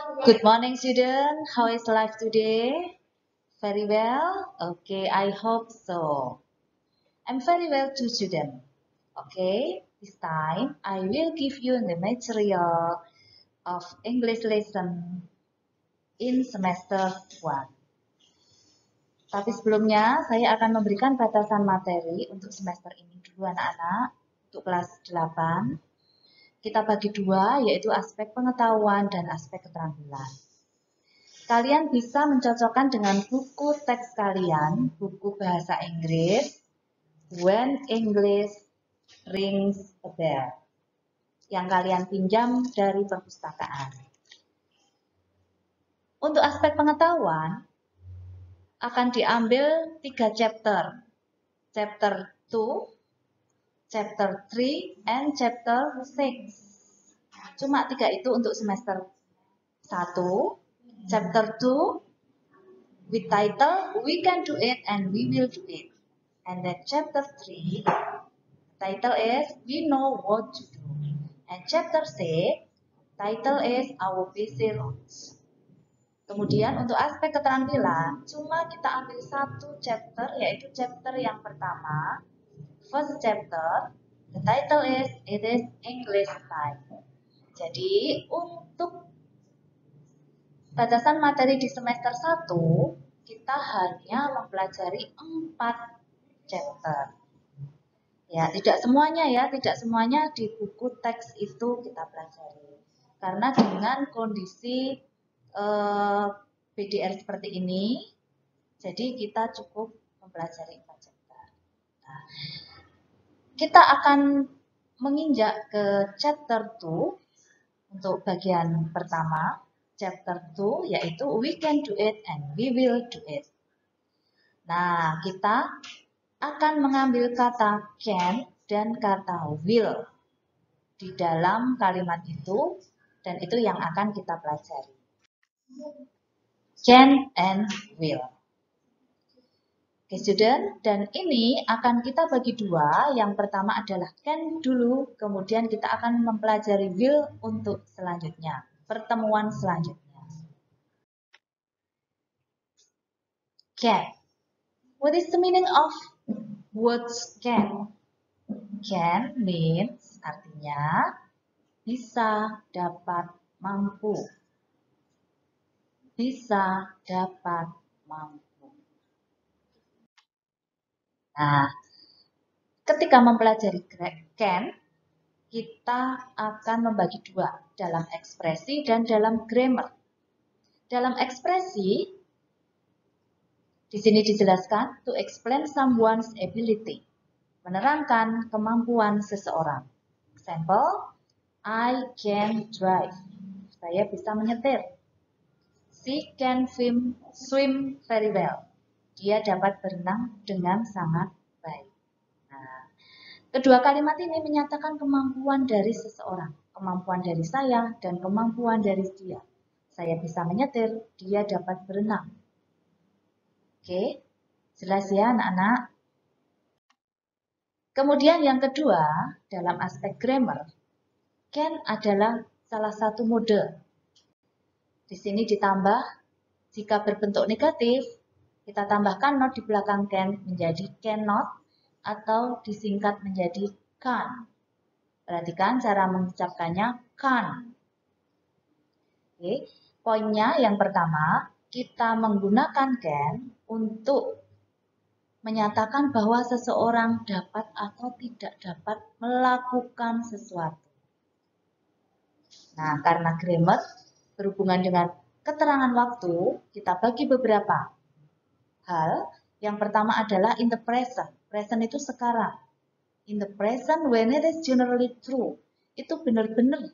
Good morning, student. How is life today? Very well? Okay, I hope so. I'm very well too, student. Okay, this time I will give you the material of English lesson in semester 1. Tapi sebelumnya saya akan memberikan batasan materi untuk semester ini dulu anak-anak. Untuk kelas 8, kita bagi dua, yaitu aspek pengetahuan dan aspek keterampilan. Kalian bisa mencocokkan dengan buku teks kalian, buku bahasa Inggris, When English Rings a Bell, yang kalian pinjam dari perpustakaan. Untuk aspek pengetahuan, akan diambil 3 chapter. Chapter 2, chapter 3, and chapter 6. Cuma 3 itu untuk semester 1. Chapter 2, with title, We Can Do It and We Will Do It. And then chapter 3, title is We Know What to Do. And chapter 6, title is Our Basic Rules. Kemudian untuk aspek keterampilan, cuma kita ambil 1 chapter, yaitu chapter yang pertama. First chapter, the title is It is English Time. Jadi untuk batasan materi di semester 1, kita hanya mempelajari 4 chapter. Ya, tidak semuanya di buku teks itu kita pelajari. Karena dengan kondisi PDR seperti ini, jadi kita cukup mempelajari 4 chapter. Nah, kita akan menginjak ke chapter 2 untuk bagian pertama. Chapter 2 yaitu We Can Do It and We Will Do It. Nah, kita akan mengambil kata can dan kata will di dalam kalimat itu, dan itu yang akan kita pelajari. Can and will. Oke, student, dan ini akan kita bagi dua. Yang pertama adalah can dulu, kemudian kita akan mempelajari will untuk selanjutnya. Pertemuan selanjutnya. Can. What is the meaning of words can? Can means artinya bisa, dapat, mampu. Bisa, dapat, mampu. Nah, ketika mempelajari can, kita akan membagi dua, dalam ekspresi dan dalam grammar. Dalam ekspresi, di sini dijelaskan to explain someone's ability, menerangkan kemampuan seseorang. Example, I can drive. Saya bisa menyetir. She can swim very well. Dia dapat berenang dengan sangat baik. Nah, kedua kalimat ini menyatakan kemampuan dari seseorang, kemampuan dari saya dan kemampuan dari dia. Saya bisa menyetir, dia dapat berenang. Oke, jelas ya anak-anak? Kemudian yang kedua, dalam aspek grammar, can adalah salah satu mode. Di sini ditambah, jika berbentuk negatif, kita tambahkan not di belakang can menjadi cannot, atau disingkat menjadi can. Perhatikan cara mengucapkannya can. Oke, poinnya yang pertama, kita menggunakan can untuk menyatakan bahwa seseorang dapat atau tidak dapat melakukan sesuatu. Nah, karena grammar berhubungan dengan keterangan waktu, kita bagi beberapa hal. Yang pertama adalah in the present. Present itu sekarang. In the present when it is generally true. Itu benar-benar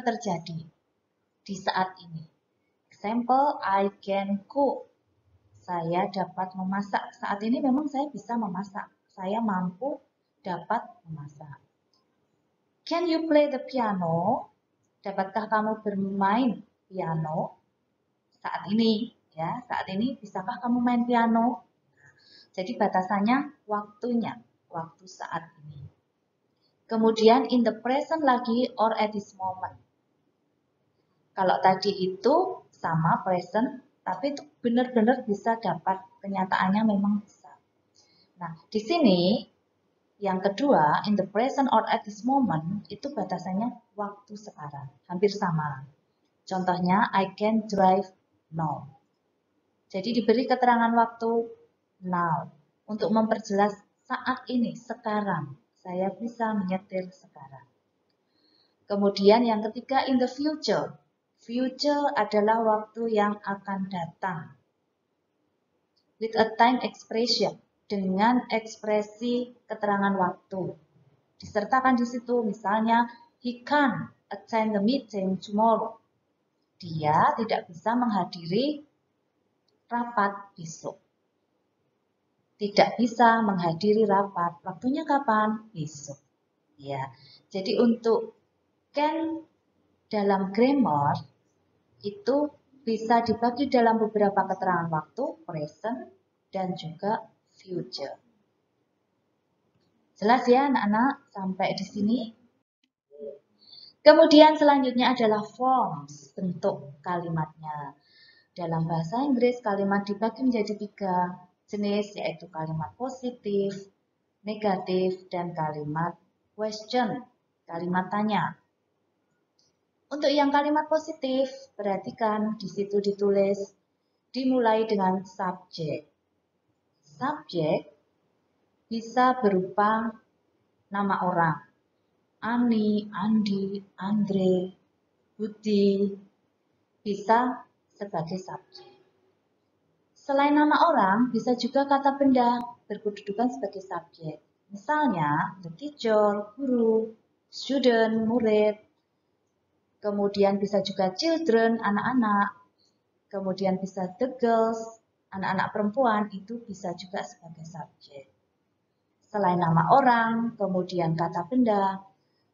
terjadi di saat ini. Example, I can cook. Saya dapat memasak. Saat ini memang saya bisa memasak. Saya mampu dapat memasak. Can you play the piano? Dapatkah kamu bermain piano? Saat ini, ya. Saat ini bisakah kamu main piano? Jadi batasannya waktunya, waktu saat ini. Kemudian in the present lagi or at this moment. Kalau tadi itu sama present, tapi itu benar-benar bisa dapat kenyataannya memang bisa. Nah, di sini yang kedua, in the present or at this moment, itu batasannya waktu sekarang, hampir sama. Contohnya, I can drive now. Jadi diberi keterangan waktu now untuk memperjelas saat ini, sekarang. Saya bisa menyetir sekarang. Kemudian yang ketiga, in the future. Future adalah waktu yang akan datang. With a time expression, dengan ekspresi keterangan waktu. Disertakan di situ misalnya, he can't attend the meeting tomorrow. Dia tidak bisa menghadiri rapat besok. Tidak bisa menghadiri rapat. Waktunya kapan? Besok. Ya. Jadi untuk can dalam grammar itu bisa dibagi dalam beberapa keterangan waktu, present dan juga future. Jelas ya anak-anak sampai di sini? Kemudian selanjutnya adalah forms, bentuk kalimatnya. Dalam bahasa Inggris kalimat dibagi menjadi 3 jenis, yaitu kalimat positif, negatif, dan kalimat question, kalimat tanya. Untuk yang kalimat positif, perhatikan di situ ditulis dimulai dengan subjek. Subjek bisa berupa nama orang. Ani, Andi, Andre, Budi, bisa sebagai subjek. Selain nama orang, bisa juga kata benda berkedudukan sebagai subjek. Misalnya, the teacher, guru, student, murid. Kemudian bisa juga children, anak-anak. Kemudian bisa the girls, anak-anak perempuan, itu bisa juga sebagai subjek. Selain nama orang, kemudian kata benda,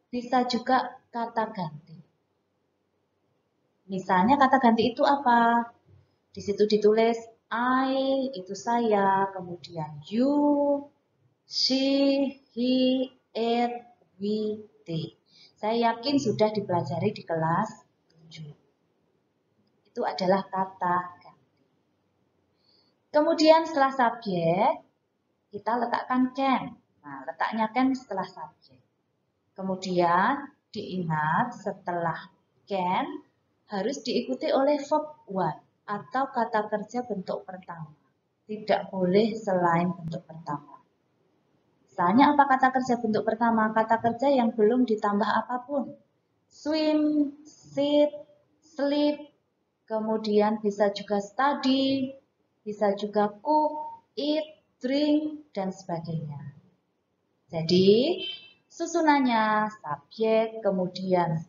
bisa juga kata ganti. Misalnya kata ganti itu apa? Di situ ditulis I, itu saya, kemudian you, she, he, it, we, they. Saya yakin sudah dipelajari di kelas 7. Itu adalah kata ganti. Kemudian setelah subjek, kita letakkan can. Nah, letaknya can setelah subjek. Kemudian diingat setelah can harus diikuti oleh verb one atau kata kerja bentuk pertama. Tidak boleh selain bentuk pertama. Misalnya apa kata kerja bentuk pertama? Kata kerja yang belum ditambah apapun. Swim, sit, sleep, kemudian bisa juga study, bisa juga cook, eat, drink, dan sebagainya. Jadi, susunannya subjek, kemudian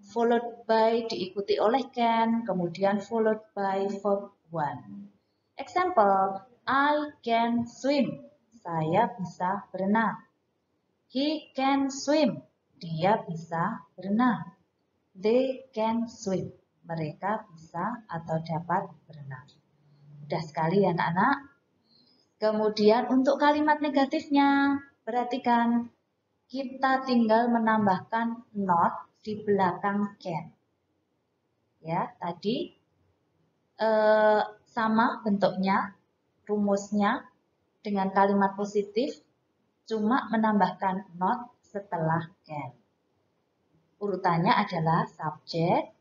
followed by diikuti oleh can, kemudian followed by verb one. Example, I can swim. Saya bisa berenang. He can swim. Dia bisa berenang. They can swim. Mereka bisa atau dapat berenang. Mudah sekali ya anak-anak. Kemudian untuk kalimat negatifnya, perhatikan. Kita tinggal menambahkan not di belakang can. Ya, tadi sama bentuknya, rumusnya dengan kalimat positif, cuma menambahkan not setelah can. Urutannya adalah subjek,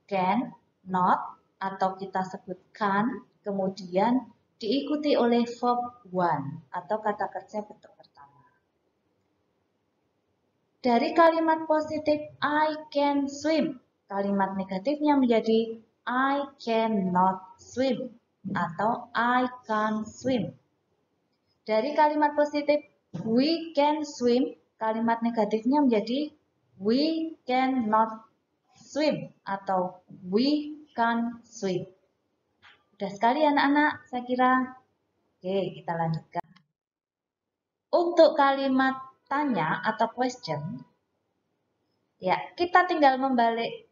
can, not, atau kita sebut can, kemudian diikuti oleh verb one atau kata kerja bentuk pertama. Dari kalimat positif I can swim, kalimat negatifnya menjadi I cannot swim atau I can't swim. Dari kalimat positif we can swim, kalimat negatifnya menjadi we cannot swim atau we can't swim. Sudah sekali anak-anak, saya kira. Oke, kita lanjutkan. Untuk kalimat tanya atau question, ya kita tinggal membalik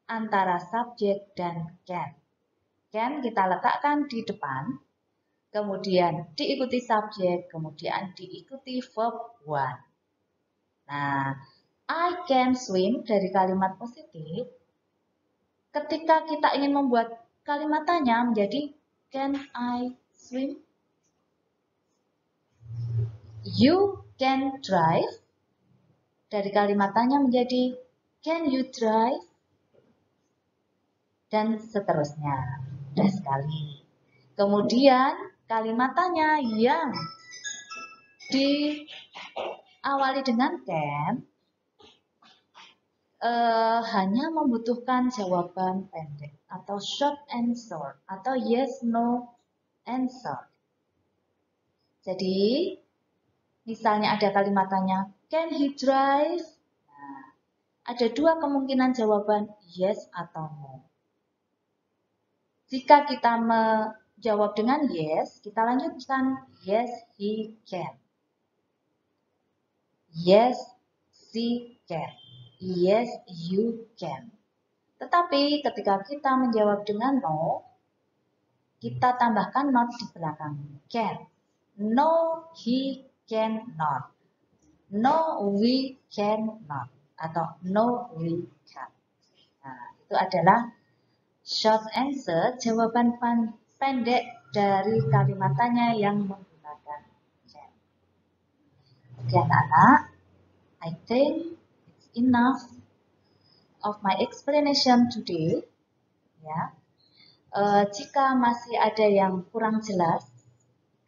antara subjek dan can. Can kita letakkan di depan, kemudian diikuti subjek, kemudian diikuti verb one. Nah, I can swim dari kalimat positif Ketika kita ingin membuat kalimat tanya menjadi can I swim? You can drive. Dari kalimat tanya menjadi can you drive? Dan seterusnya. Mudah sekali. Kemudian kalimat tanya yang diawali dengan can hanya membutuhkan jawaban pendek atau short answer atau yes no answer. Jadi misalnya ada kalimat tanya can he drive? Nah, ada dua kemungkinan jawaban yes atau no. Jika kita menjawab dengan yes, kita lanjutkan yes he can. Yes she can. Yes you can. Tetapi ketika kita menjawab dengan no, kita tambahkan not di belakang. Can. No he cannot. No we cannot. Atau no we can't. Nah, itu adalah short answer, jawaban pendek dari kalimat tanya yang menggunakan can. Oke anak-anak, I think it's enough of my explanation today. Ya, jika masih ada yang kurang jelas,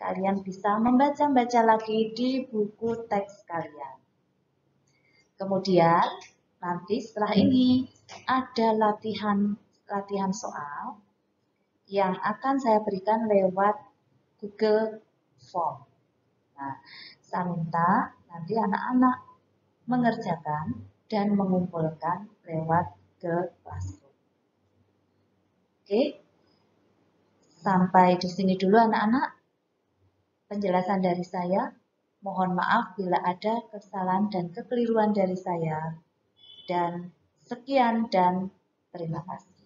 kalian bisa membaca-baca lagi di buku teks kalian. Kemudian nanti setelah ini ada latihan soal yang akan saya berikan lewat Google Form. Nah, saya minta nanti anak-anak mengerjakan dan mengumpulkan lewat ke Classroom. Oke, sampai di sini dulu anak-anak penjelasan dari saya. Mohon maaf bila ada kesalahan dan kekeliruan dari saya. Dan sekian dan terima kasih.